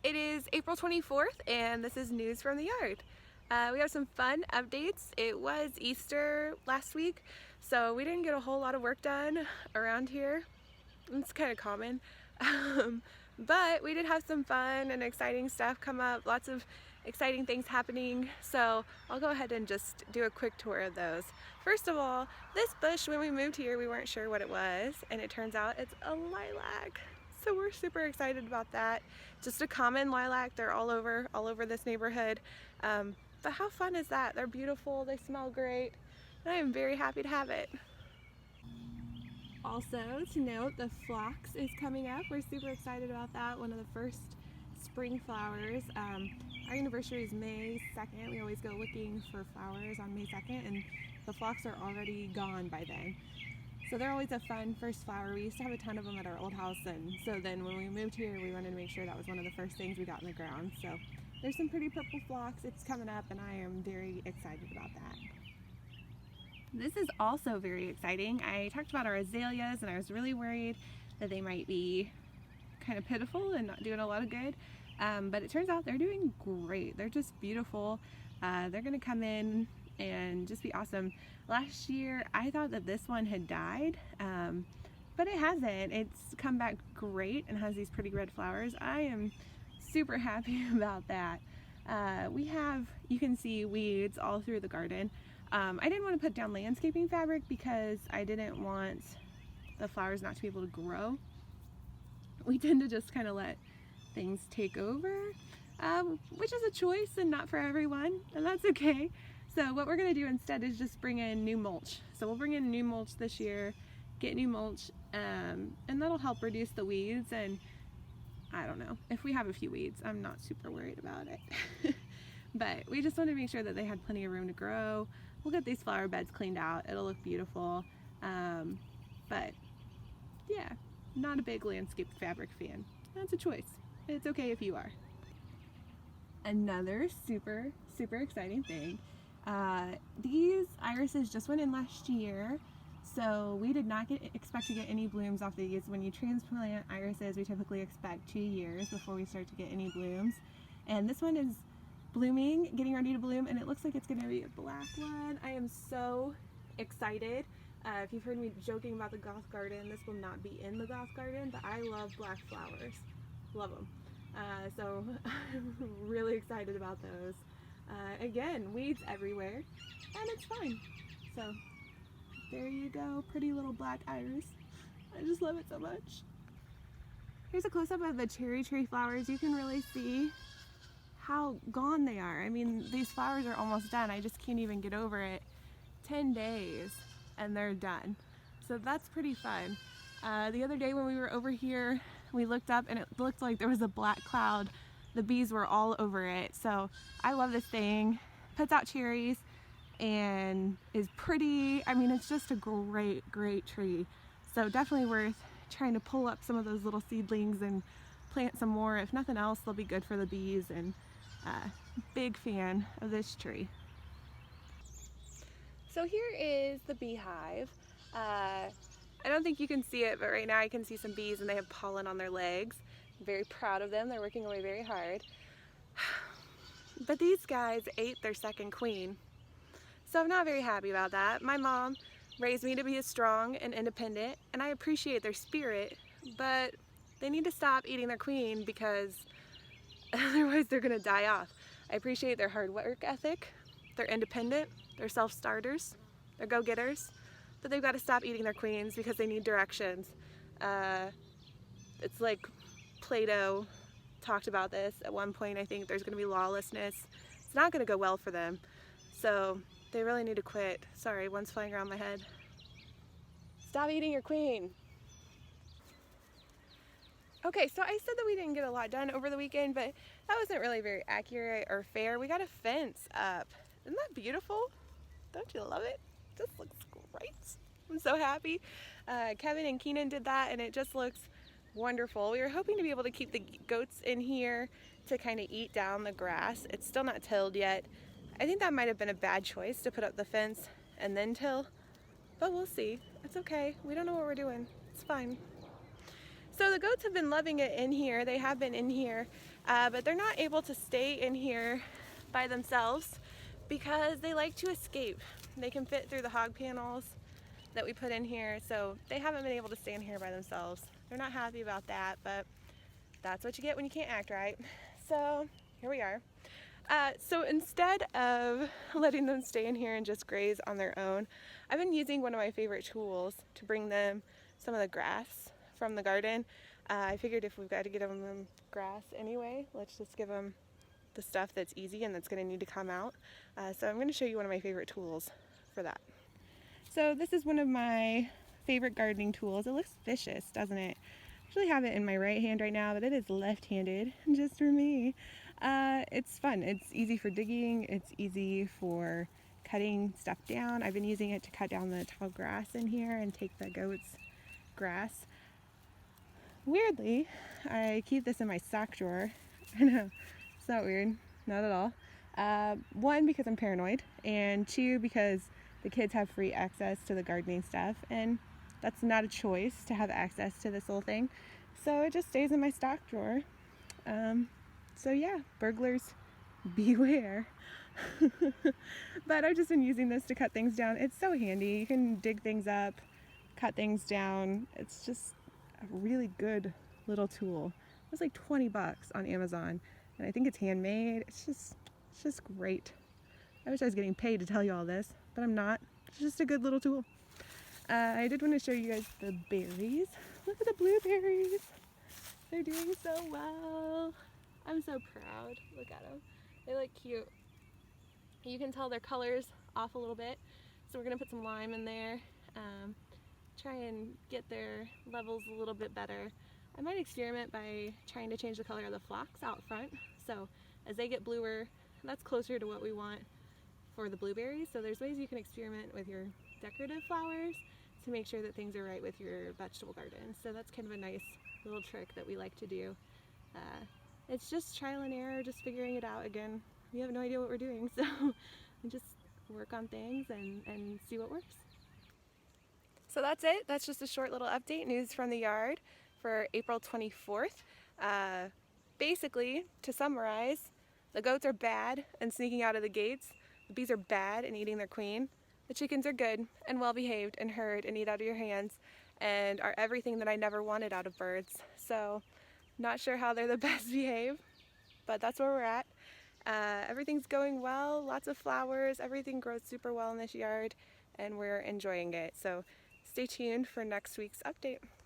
It is April 24th and this is news from the yard. We have some fun updates. It was Easter last week, so we didn't get a whole lot of work done around here. It's kind of common. But we did have some fun and exciting stuff come up, lots of exciting things happening, so I'll go ahead and just do a quick tour of those. First of all, this bush, when we moved here, we weren't sure what it was, and it turns out it's a lilac. So we're super excited about that. Just a common lilac, they're all over this neighborhood. But how fun is that? They're beautiful, they smell great, and I am very happy to have it. Also to note, the phlox is coming up. We're super excited about that. One of the first spring flowers. Our anniversary is May 2nd. We always go looking for flowers on May 2nd, and the phlox are already gone by then. So they're always a fun first flower. We used to have a ton of them at our old house, and so then when we moved here, we wanted to make sure that was one of the first things we got in the ground. So there's some pretty purple phlox. It's coming up, and I am very excited about that. This is also very exciting. I talked about our azaleas, and I was really worried that they might be kind of pitiful and not doing a lot of good. But it turns out they're doing great. They're just beautiful. They're gonna come in and just be awesome. Last year, I thought that this one had died, but it hasn't. It's come back great and has these pretty red flowers. I am super happy about that. You can see weeds all through the garden. I didn't want to put down landscaping fabric because I didn't want the flowers not to be able to grow. We tend to just kind of let things take over, which is a choice and not for everyone, and that's okay. So what we're going to do instead is just bring in new mulch. So we'll bring in new mulch this year, get new mulch, and that'll help reduce the weeds. And I don't know, if we have a few weeds, I'm not super worried about it. But we just want to make sure that they had plenty of room to grow. We'll get these flower beds cleaned out. It'll look beautiful. But yeah, not a big landscape fabric fan. That's a choice. It's okay if you are. Another super exciting thing. These irises just went in last year, so we did not expect to get any blooms off these. When you transplant irises, we typically expect 2 years before we start to get any blooms. And this one is blooming, getting ready to bloom, and it looks like it's going to be a black one. I am so excited. If you've heard me joking about the Goth Garden, this will not be in the Goth Garden, but I love black flowers. Love them. So I'm really excited about those. Again, weeds everywhere, and it's fine. So there you go, pretty little black iris. I just love it so much. Here's a close-up of the cherry tree flowers. You can really see how gone they are. I mean, these flowers are almost done. I just can't even get over it. 10 days and they're done. So that's pretty fun. The other day when we were over here, we looked up and it looked like there was a black cloud. The bees were all over it. So I love this thing. Puts out cherries and is pretty. I mean, it's just a great tree. So definitely worth trying to pull up some of those little seedlings and plant some more. If nothing else, they'll be good for the bees, and big fan of this tree. So here is the beehive. I don't think you can see it, but right now I can see some bees and they have pollen on their legs. I'm very proud of them. They're working away very hard. But these guys ate their second queen. So I'm not very happy about that. My mom raised me to be strong and independent, and I appreciate their spirit, but they need to stop eating their queen because otherwise they're gonna die off. I appreciate their hard work ethic. They're independent, they're self-starters, they're go-getters, but they've got to stop eating their queens because they need directions. It's like Plato talked about this at one point. I think there's gonna be lawlessness. It's not gonna go well for them. So they really need to quit. Sorry, one's flying around my head. Stop eating your queen. Okay, so I said that we didn't get a lot done over the weekend, but that wasn't really very accurate or fair. We got a fence up. Isn't that beautiful? Don't you love it? It just looks great. I'm so happy. Kevin and Keenan did that, and it just looks wonderful. We were hoping to be able to keep the goats in here to kind of eat down the grass. It's still not tilled yet. I think that might have been a bad choice to put up the fence and then till, but we'll see. It's okay. We don't know what we're doing. It's fine. So the goats have been loving it in here. They have been in here, but they're not able to stay in here by themselves because they like to escape. They can fit through the hog panels that we put in here, so they haven't been able to stay in here by themselves. They're not happy about that, but that's what you get when you can't act right. So here we are. So instead of letting them stay in here and just graze on their own, I've been using one of my favorite tools to bring them some of the grass from the garden. I figured if we've got to give them grass anyway, let's just give them the stuff that's easy and that's going to need to come out. So I'm going to show you one of my favorite tools for that. So this is one of my favorite gardening tools. It looks vicious, doesn't it? I actually have it in my right hand right now, but it is left-handed just for me. It's fun. It's easy for digging. It's easy for cutting stuff down. I've been using it to cut down the tall grass in here and take the goats' grass. Weirdly, I keep this in my sock drawer. I know, it's not weird, not at all. One, because I'm paranoid, and two, because the kids have free access to the gardening stuff, and that's not a choice to have access to this little thing. So it just stays in my stock drawer. So yeah, burglars beware. But I've just been using this to cut things down. It's so handy. You can dig things up, cut things down. It's just a really good little tool. It was like 20 bucks on Amazon, and I think it's handmade. It's just great. I wish I was getting paid to tell you all this, but I'm not. It's just a good little tool. I did want to show you guys the berries. Look at the blueberries. They're doing so well. I'm so proud. Look at them. They look cute. You can tell their color's off a little bit, so we're going to put some lime in there. Try and get their levels a little bit better. I might experiment by trying to change the color of the phlox out front. So as they get bluer, that's closer to what we want for the blueberries. So there's ways you can experiment with your decorative flowers to make sure that things are right with your vegetable garden. So that's kind of a nice little trick that we like to do. It's just trial and error, just figuring it out. Again, we have no idea what we're doing, so we just work on things and see what works. So that's it. That's just a short little update, news from the yard for April 24th. Basically, to summarize, the goats are bad and sneaking out of the gates. The bees are bad and eating their queen. The chickens are good and well behaved and herd and eat out of your hands and are everything that I never wanted out of birds. So, not sure how they're the best behaved, but that's where we're at. Everything's going well, lots of flowers, everything grows super well in this yard, and we're enjoying it. So stay tuned for next week's update.